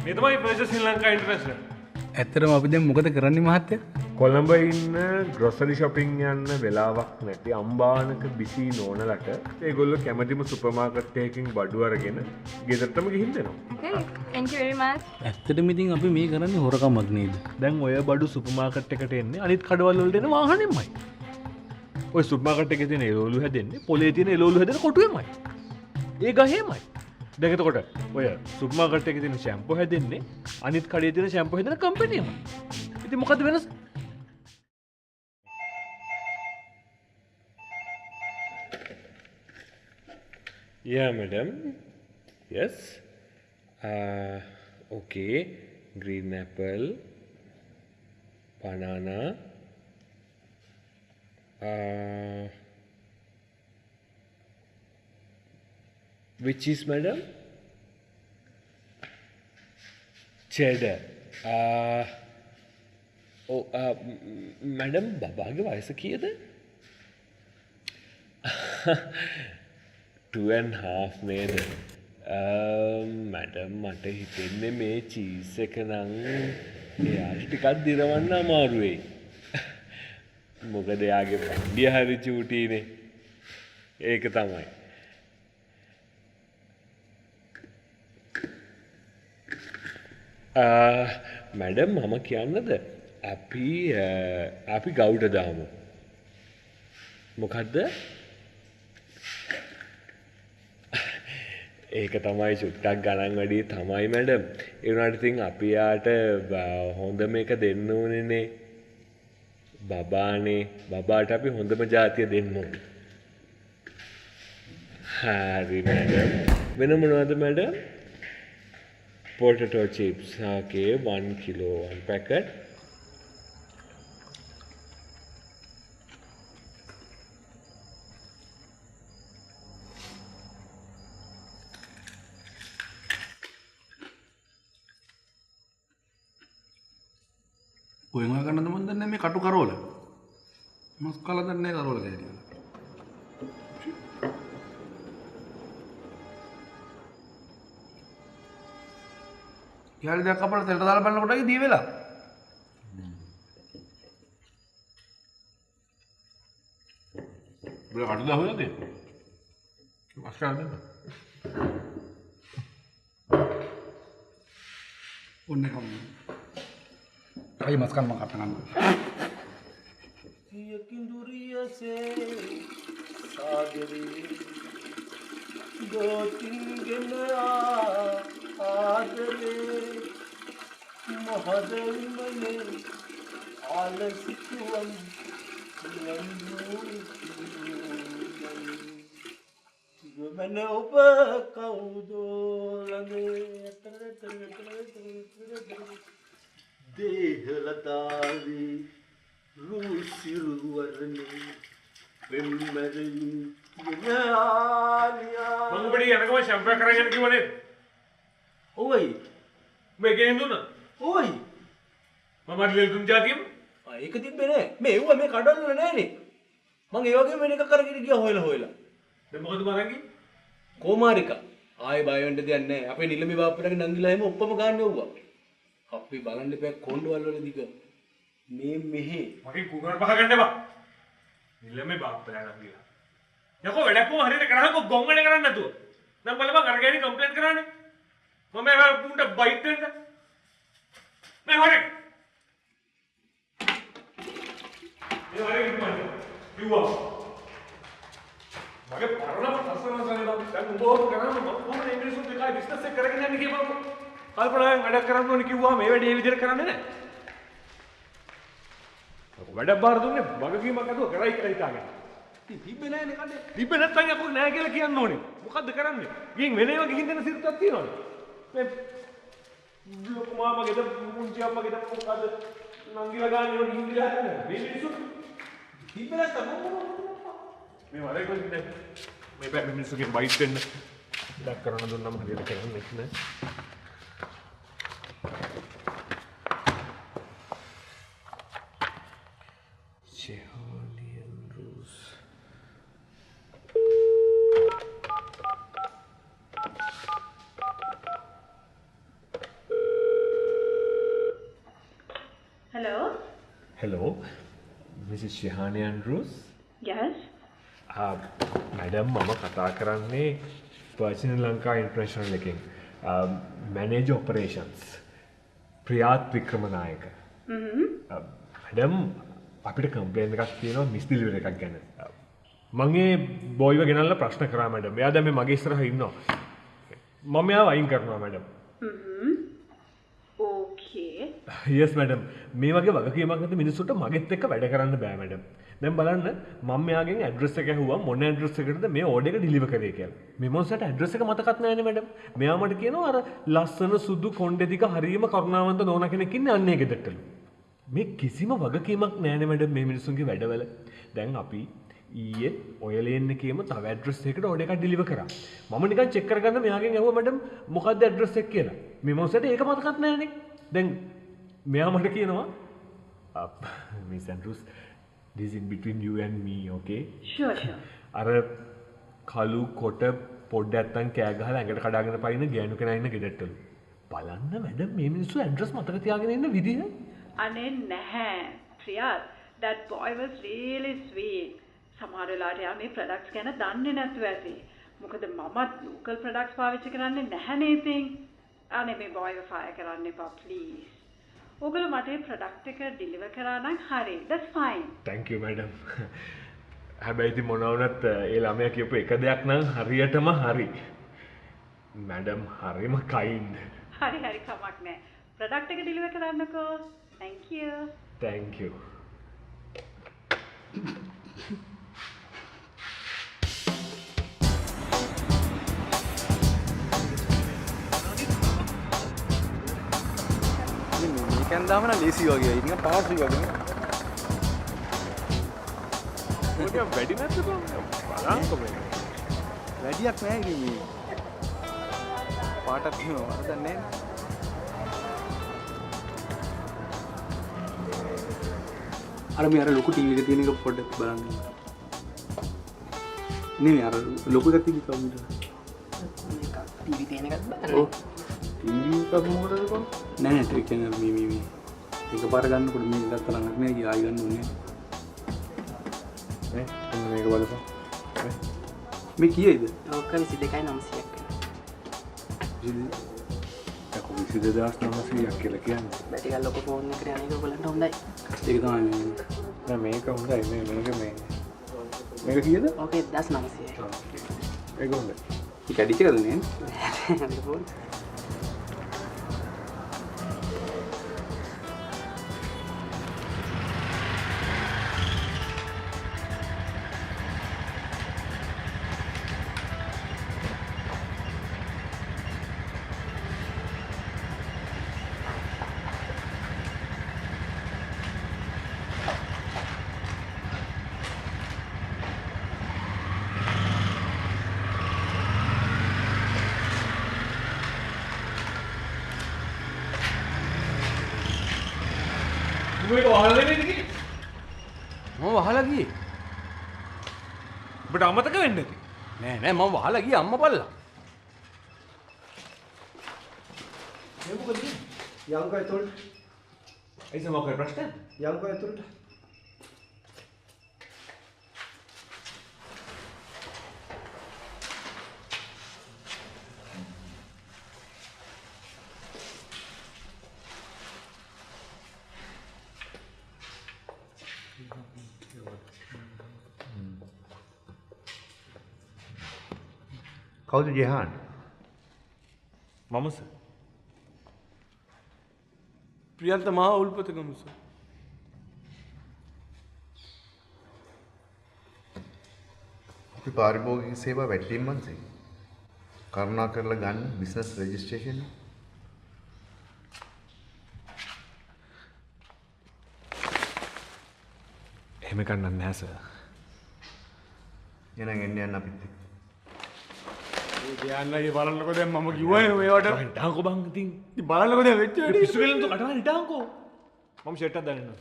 මේ තමයි ප්‍රජ ශ්‍රී ලංකා ඉන්ටර්නැෂනල්. ඇත්තටම අපි දැන් මොකද කරන්නේ මහත්තයා? කොළඹ ඉන්න ග්‍රොසරි shopping යන්න වෙලාවක් නැති අම්බානක බිසි නෝනලට ඒගොල්ලෝ කැමතිම සුපර් මාකට් එකකින් බඩු අරගෙන ගෙදරටම ගිහින් දෙනවා. Okay, thank you very much. ඇත්තටම ඉතින් අපි මේ කරන්නේ හොරකමක් නේද? දැන් ඔය බඩු සුපර් මාකට් එකට එන්නේ අනිත් කඩවල වලට එන වාහනෙමයි. ඔය සුපර් මාකට් එකේ තියෙන එළවලු හැදෙන්නේ පොලේ තියෙන එළවලු හැදෙන කොටුවෙමයි. ඒ ගහේමයි. දැන් එතකොට ඔය සුපර් මාකට් එකේ තියෙන ෂැම්පෝ හැදෙන්නේ අනිත් කඩේ තියෙන ෂැම්පෝ හැදෙන කම්පැනිමයි. ඉතින් මොකද වෙනස? Yeah, madam. Yes. Okay. Green apple, banana. Which is, madam? Cheddar. Madam, babage vayasa kiyada? 2.5 නේද? මැඩම් මට හිතෙන්නේ මේ චීස් එක නම් එයාට ටිකක් දිරවන්න අමාරු වෙයි. මොකද එයාගේ පැණ්ඩිය හරි චූටීනේ. ඒක තමයි. මැඩම් මම කියන්නද? අපි ගවුඩ දාමු. මොකද්ද? ඒක තමයි චුට්ටක් ගණන් වැඩි තමයි මැඩම්. ඒ වුණාට ඉතින් අපි යාට හොඳම එක දෙන්න ඕනේනේ. බබානේ. බබාට අපි හොඳම ජාතිය දෙන්න ඕනේ. හරි මැඩම්. වෙන මොනවද madam? potato chips. Okay, 1 kilo, 1 packet. කොහෙන් හොයාගන්නද මන් දන්නේ මේ කටු කරවල. මස් කාලා දන්නේ කරවල කියලා. යාළුවා දැන් කපලා තෙලට දාලා බලනකොට දී වෙලා. බල කටු දා හොයලා දෙන්න. මස් කාලා දෙන්න. ඔන්න කම. අයි මස් කන්න මම කතා කරනවා. यकिंदुरिया से सागरी दो तीन आदरे महदल मने आलसितुवम नंदू मैंने उप कौदो लगे देहलतावी रूसिरुवरने වෙම්මරින් යාලියා මං උඹට යනකම ෂැම්පූ කරගෙන කිව්වනේ. ඔවයි මේ ගෙනින් දුන්නා. ඔවයි මම අර දුන් જાතියම ඒක තිබ්බේ නෑ මේ එව්වා මේ කඩවල වල නෑනේ මං ඒ වගේම වෙන එකක් කරගෙන ගියා හොයලා දැන් මොකද මරංගි? කොමාරිකා ආයේ බය වෙන්න දෙයක් නෑ අපේ නිලමේ බාප්පටගේ නංගිලා හැම ඔක්කොම ගන්න යවුවා අපි බලන්න බෑ කොණ්ඩවල වල දිග මේ මෙහෙ මගේ කුණුවර පහ ගන්න එපා. නිලමේ බාප්පලා නම් ගියා. යකෝ වැඩක් කොහොම හරියට කරාකෝ ගොන් වැඩ කරන්නේ නැතුව. නම් බලපන් අරගෙන කම්ප්ලේන්ට් කරානේ. මම ඒ පුණ්ඩ බයිට් දෙන්න. මේ හොරේ. ඒ හොරේ කිව්වා. මගේ පරණ ප්‍රශ්න සනේ දැන් උඹ ඔබ කරන්නේ මම කොහොමද ඉංග්‍රීසි දෙකයි බිස්නස් එක කරගෙන යන්නේ කියපන්කො. කල්පනාවෙන් වැඩක් කරන්න ඕනේ කිව්වා මේ වැඩේ මේ විදිහට කරන්නේ නැහැ. වැඩක් බාර දුන්නේ වගකීමක් අදුව කරයි කියලා හිතාගෙන. ඉතින් තිබ්බේ නැහැනේ කඩේ. තිබ්බේ නැත්නම් අපෝ නැහැ කියලා කියන්න ඕනේ. මොකද්ද කරන්නේ? ගිහින් වෙන ඒවා ගිහින් දෙන සිරුරක් තියනවනේ. මේ ලොකු මාමගේ ද මුංචි අම්මගේ ද මොකද්ද නංගිලා ගන්න ඕනේ ගිහින් දිලා හදන්නේ. මේ මිනිස්සු තිබ්බේ නැත්නම් මේ වරේ කොහෙද මේ බෑ මිනිස්සුගේ බයිට් වෙන්න. වැඩක් කරන්න දුන්නම හරියට කරන්නේ නැහැ. Cheolian Rose. Hello, Mrs. Shihani Andrews. Yes. Madam මම කතා කරන්නේ පර්සනල් ලංකා ඉන්ටර්නැෂනල් එකෙන් මැනේජර් ඔපරේෂන්ස් ප්‍රියාත් වික්‍රමනායක. මැඩම් අපිට කම්ප්ලේන් එකක් තියෙනවා මිස් ඩිලිවරි එකක් ගැන. මම ඒ බොයිව ගෙනල්ලා ප්‍රශ්න කරා මැඩම්. එයා දැන් මේ මගේ ඉස්සරහ ඉන්නවා. මම එයාව අයින් කරනවා මැඩම්. Okay. yes madam. මේ වගේ වගකීමක් නැති මිනිස්සුන්ට මගෙත් එක්ක වැඩ කරන්න බෑ මැඩම්. දැන් බලන්න මම මෙයාගෙන් ඇඩ්‍රස් එක ඇහුවා මොන ඇඩ්‍රස් එකකටද මේ ඕඩර් එක ඩිලිවර් කරේ කියලා. මේ මොන්සට ඇඩ්‍රස් එක මතකත් නැහැනේ මැඩම්. මෙයා මට කියනවා අර ලස්සන සුදු කොණ්ඩේ දිග හරියම කරුණාවන්ත නෝනා කෙනෙක් ඉන්නේ අන්නේ ගෙදරටලු. මේ කිසිම වගකීමක් නැහැනේ මැඩම් මේ මිනිස්සුන්ගේ වැඩවල. දැන් අපි ඊයේ ඔය ලේන් එකේම තව ඇඩ්‍රස් එකකට ඕඩර් එකක් ඩිලිවර් කරා. මම නිකන් චෙක් කරගන්න මෙයාගෙන් ඇහුවා මැඩම් මොකක්ද ඇඩ්‍රස් එක කියලා. මේ මොන්සට ඒක මතකත් නැහැනේ. දැන් මෙයා මට කියනවා miss Andrews this in between you and me, okay? Sure. අර කළු කොට පොඩ්ඩක් නැත්තම් කෑ ගහලා ඇඟට කඩාගෙන පයින්න ගෑනු කෙනා ඉන්න ගෙදරටලු. බලන්න මැඩම් මේ මිනිස්සු ඇඩ්‍රස් මතක තියාගෙන ඉන්න විදිහ. අනේ නැහැ. Priyat, that boy was really sweet. සමහර වෙලාවට යා මේ products ගැන දන්නේ නැතුව ඇති. මොකද මමත් local products පාවිච්චි කරන්නේ නැහැනේ ඉතින්. අනේ මේ boy ව fire කරන්න එපා please. ඔගොල්ලෝ මට මේ ප්‍රොඩක්ට් එක ඩිලිවර් කරා නම් හරි. That's fine. Thank you madam. හැබැයි ඉතින් මොනවා වුණත් ඒ ළමයා කියපු එක දෙයක් නම් හරියටම හරි. madam හරිම kind. හරි කමක් නැහැ. ප්‍රොඩක්ට් එක deliver කරන්නකෝ. Thank you. Thank you. මේකෙන් දාම නම් ලේසි වගේ. ඉතින් පාසි වගේ. ඔය වැඩි නැද්ද බලන්නකො මේ. වැඩියක් නෑ ඉතින් මේ. පාටක් තියෙනවා. අර දැන් නෑ. අර මේ අර ලොකු ටීවී එක තියෙන එක පොඩ්ඩක් බලන්න. නෙමෙයි අර ලොකු එකක් තිබි කවුද? ටීවී තියෙන එකත් බලන්න. ඔව්. ටීවී එකක් මොකටද කොහොම? නෑ නෑ ට්‍රික් එක මේ. එකපාර ගන්නකොට මේක ගත්තා නම් නෑ ආයි ගන්න ඕනේ. නේ මේක බලපන්. මේ කීයද? ඕක 22.900ක් වෙනවා. ඒක 22900ක් කියලා කියන්නේ. බැටි ගල් ලොකු ෆෝන් එකකට යන එක ඔයගලන්ට හොඳයි. ඒක තමයි නෑ මේක හොඳයි මේක කීයද? ඕක 1900යි. ඒක හොඳයි. මේ කැඩිච්ච එකද නේ? හරි ෆෝන්. මේක වහලා දෙන්නේ කිව්වේ. මම වහලා ගියේ. ඔබට අමතක වෙන්නේ නැති. නෑ මම වහලා ගියේ අම්මා පල්ලා. ये वो करिए यहाँ का तोड़ ऐसे मौके प्रश्न यहाँ का तोड़ කවුද ජෙහාන්? මම සර්. ප්‍රියන්ත මහා උල්පතගම සර්. අපි පාරිභෝගික සේවා වැටලීම් මන්සේ. කරුණා කරලා ගන්න බිස්නස් රෙජිස්ට්‍රේෂන්. එහෙම කරන්න නැහැ සර්. එහෙනම් එන්න අපිත් එක්ක. ගියන්නගේ බලන්නකො දැන් මම කිව්වනේ මේවට. හිටාන්කෝ බං ඉතින්. ඉතින් බලන්නකො දැන් වෙච්ච වැඩේ. පිස්සු වෙලෙන් තෝ කටවල් හිටාන්කෝ. මම ෂර්ට් එකක් දාන්න.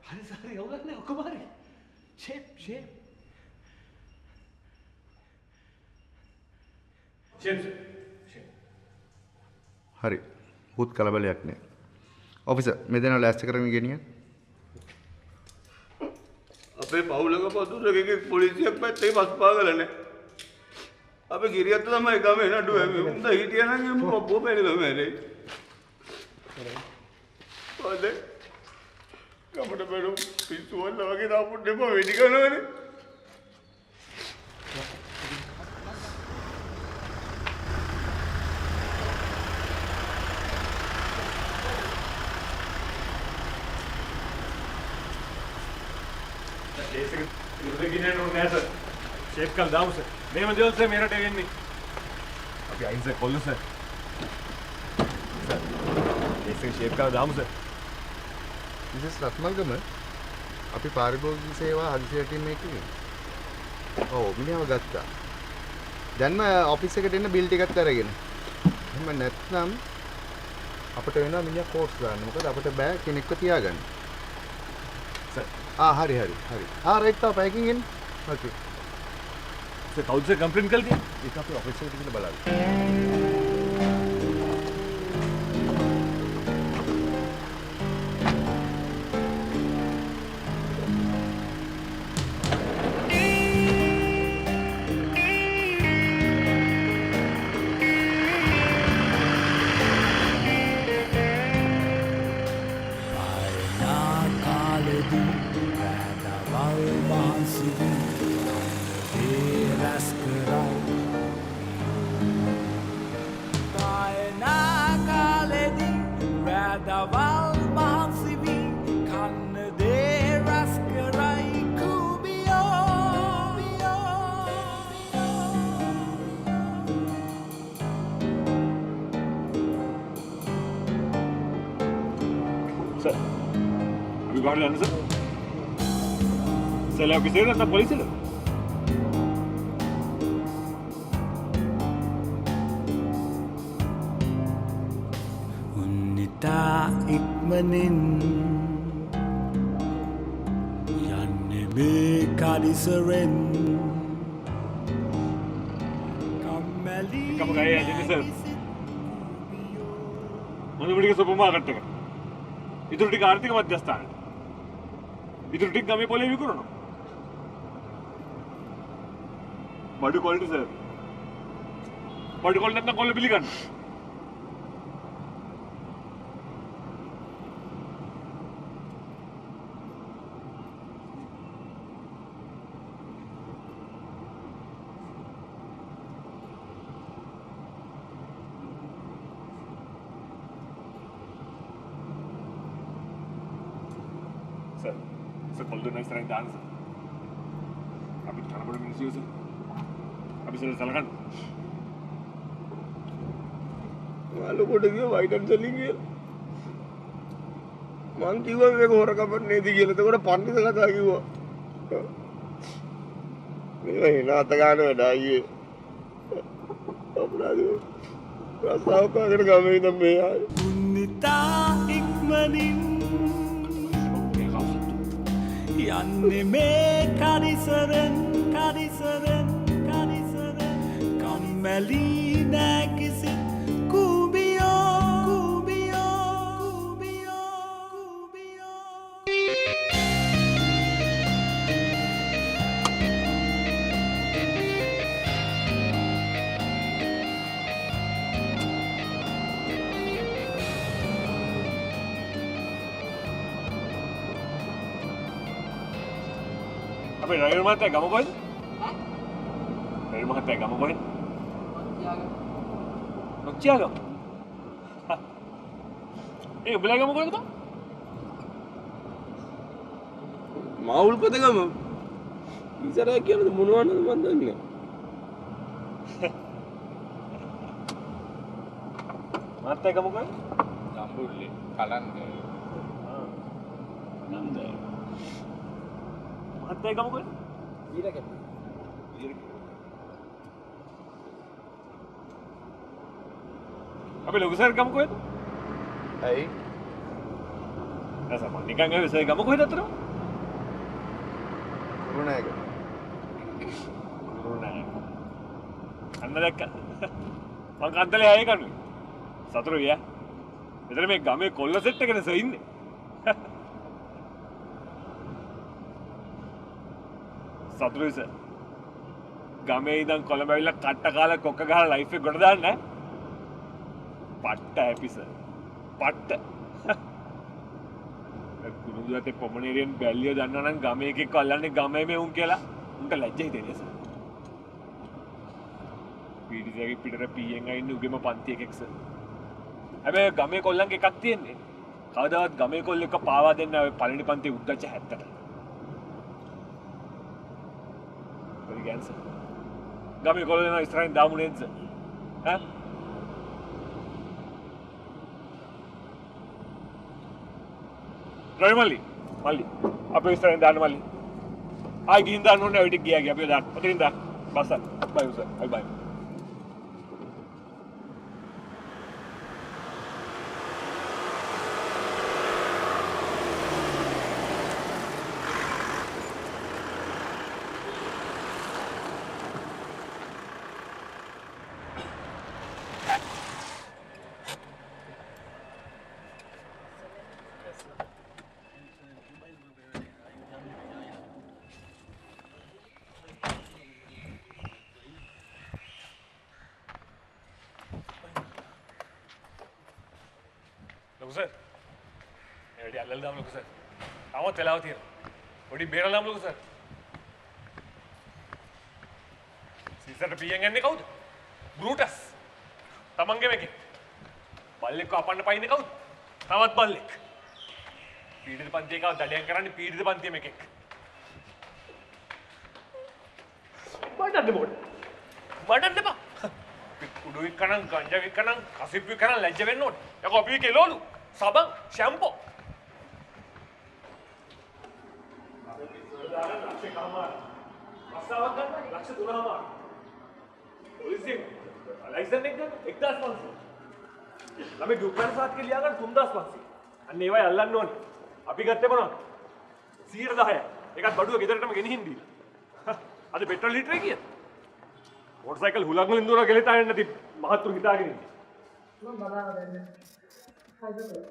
හරි සරි යවගන්නේ ඔක්කොම හරි. ෂේප්. හරි. පුත් කලබලයක් නෑ. ඔෆිසර් මේ දෙනා ලෑස්ති කරගෙන ගෙනියන්න. අපේ පවුලක පතුරකගේ පොලිසියක් පැත්තේ පස්පාගල නෑ. අපේ ගිරියත්ත තමයි ගමේ නඩුව උන්ද හිටියනම් පොප්පෝ පෙන්නලා මැරෙයි. ඔද කමඩ බඩු පිස්සු වල වගේ දාපුත් දෙප වෙඩි කරනවනේ. शेप कल दाऊ से नहीं मंजिल से मेरा टेवन नहीं अभी आई से खोलो सर जैसे शेप का दाऊ से මිසස් රත්මල්ගම අපි පාරිභෝගික සේවා හදිසියට මේකේ. ඔව් මිනිහව ගත්තා. දැන්ම ඔෆිස් එකට එන්න බිල් ටිකත් අරගෙන. එහෙම නැත්නම් අපිට වෙනවා මිනිහා කෝට්ස් දාන්න. මොකද අපිට බෑ කෙනෙක්ව තියාගන්න. सर හරි. රයිට් තා පැකින් එන්න. ඕකේ. सर कौन से कंप्लेन कर दिया ඒක අපි ඔෆිස් එකට ගිහලා බලන්න. सर अभी बाहर जाना सर सर किसी ने पुलिस है උන්නිතා ඉක්මනින් යන්නේ මේ කඩිසරෙන් කම්මැලි कब गए हैं जी सर मधुबड़ी के सुपरमार्केट का इधर टिक आर्थिक मध्यस्थान इधर टिक गमे पोले भी करो ना बड़ी क्वालिटी सर बड़ी क्वालिटी इतना कॉल बिली करना सर सर कॉल दो नेक्स्ट टाइम डांस अभी थाना बड़े मिनिस्ट्री सर अभी सर चलगन वालों को देखिए वाइट एंड चली गई मान की हुआ एक और का पर नहीं दिखी तो कोड़ा पानी से लगा की हुआ नहीं ना तगाने में डालिए अपना जो रास्ता का अगर गाँव में दम में यार උන්නිතා ඉක්මනින් යන්නේ මේ කඩිසරෙන් කම්මැලි නෑ කිසි කුඹියෝ अबे ड्राइवर मारता है गाँव बॉय ड्राइवर मारता है गाँव बॉय नोचिया लो ए बुलाएगा मुझे तो माहौल को देखा मैं इधर है क्या तो मुनवान बंद नहीं मारता है गाँव बॉय जंबुल्ले कलंद मारता है गाँव बॉय ඊට කැප अबे लोग सर गाँव को है ඇයි? ඇස මම නිකන් ඇවිත් සර් ගම කොහෙද අතර? කුරුණෑගල. අන්න දැක්කද? මං කන්දලේ ආයේ කනුයි. සතුරු විය. එතන මේ ගමේ කොල්ල සෙට් එකනේ සර් ඉන්නේ. සතුරුයි සර්. ගමේ ඉඳන් කොළඹ ඇවිල්ලා කට්ට කාලා කොක්ක ගහලා ලයිෆ් එක ගොඩ දාන්න ඈ. පට්ට හැපි සර්. පට්ට. කුරුදු ඇතේ පොමනේරියන් බැල්ලිය දන්නා නම් ගමේ එකෙක් අල්ලන්නේ ගමේ මේ උන් කියලා උන්ට ලැජ්ජයි හිතෙන්නේ සර්. පීඩිතයාගේ පිටර පීයෙන් අයින්නේ උගෙම පන්ති එකෙක් සර්. හැබැයි ගමේ කොල්ලන්ගේ එකක් තියෙන්නේ. කවදාවත් ගමේ කොල්ලෙක්ව පාවා දෙන්න ඔය පළවෙනි පන්තියේ උද්දච්ච 70ට. හරි ගෑන් සර්. ගමේ කොල්ලෝ ඉස්සරහින් දාමු නේද සර්? ඈ? රොයිමලි මල්ලි අපේ ඉස්සරහින් දාන්න මල්ලි. ආයි ගිහින් දාන්න ඕනේ ඔය ටික ගියා අපි දාන්න. ඔතනින් දාන්න. බස් බයි සර්. බයි. ලොකු සර් මේ වැඩි අල්ලලා දාමු ලොකු සර්. තාමත් වෙලාව තියෙනවා. පොඩි බේරලා දාමු ලොකු සර්. සීසර්ට පියෙන් යන්නේ කවුද? බෲටස්. තමන්ගේ මේකේ. බල්ලෙක්ව අපන්න පයින්නේ කවුද? තවත් බල්ලෙක්. පීඩිත පන්තියකව දඩයන් කරන්නේ පීඩිත පන්තියේ මේකෙක්. මඩන්න බෝඩ. මඩන්න බා. කුඩු විකනන් ගංජා විකනන් කසිප් විකනන් ලැජ්ජ වෙන්න ඕනේ. යකෝ අපි කෙලෝලු. සබන් ෂැම්පෝ රස්සාවක් ගන්න ලක්ෂ 3මාර පොලිසියෙන් ලයිසන් එක ගන්න 1500 ළමයි ගෲප් එකකට සාත් කියලා ගන්න 3500 අන්න ඒවයි අල්ලන්න ඕනේ අපි ගත්තේ මොනවද 110යි ඒකත් බඩුව ගෙදරටම ගෙනිහින් දීලා අද පෙට්‍රල් ලීටරේ කීයද මෝටර් සයිකල් හුලං වලින් දුවන ගෙලිතා යන්න නැති මහත්තුරු හිතාගෙන ඉන්නේ මම බලාගෙන ඉන්නේ Hi, brother.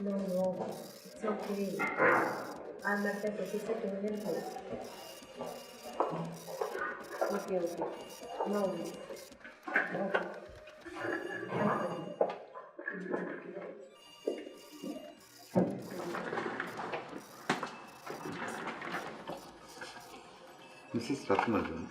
No, it's okay. I'm at the professor Indian house. Okay. No. Mrs. Ratnagam.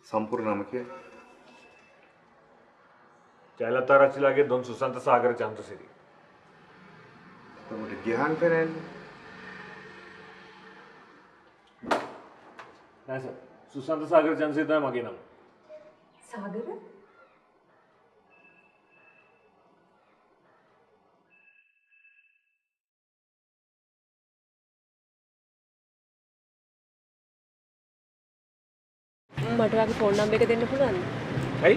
संपूर्ण नाम क्या है? जयललिता रचिलागे दोन सुशांत सागर चंद्रसिरी तो मुझे ज्ञान पे नहीं सर सुशांत सागर चंद्रसिरी तो मगे नाम सागर මට වගේ ෆෝන් නම්බර් එක දෙන්න පුළුවන්ද? හයි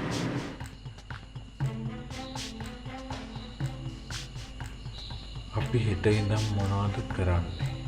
අපි හෙට ඉඳන් මොනවද කරන්නේ?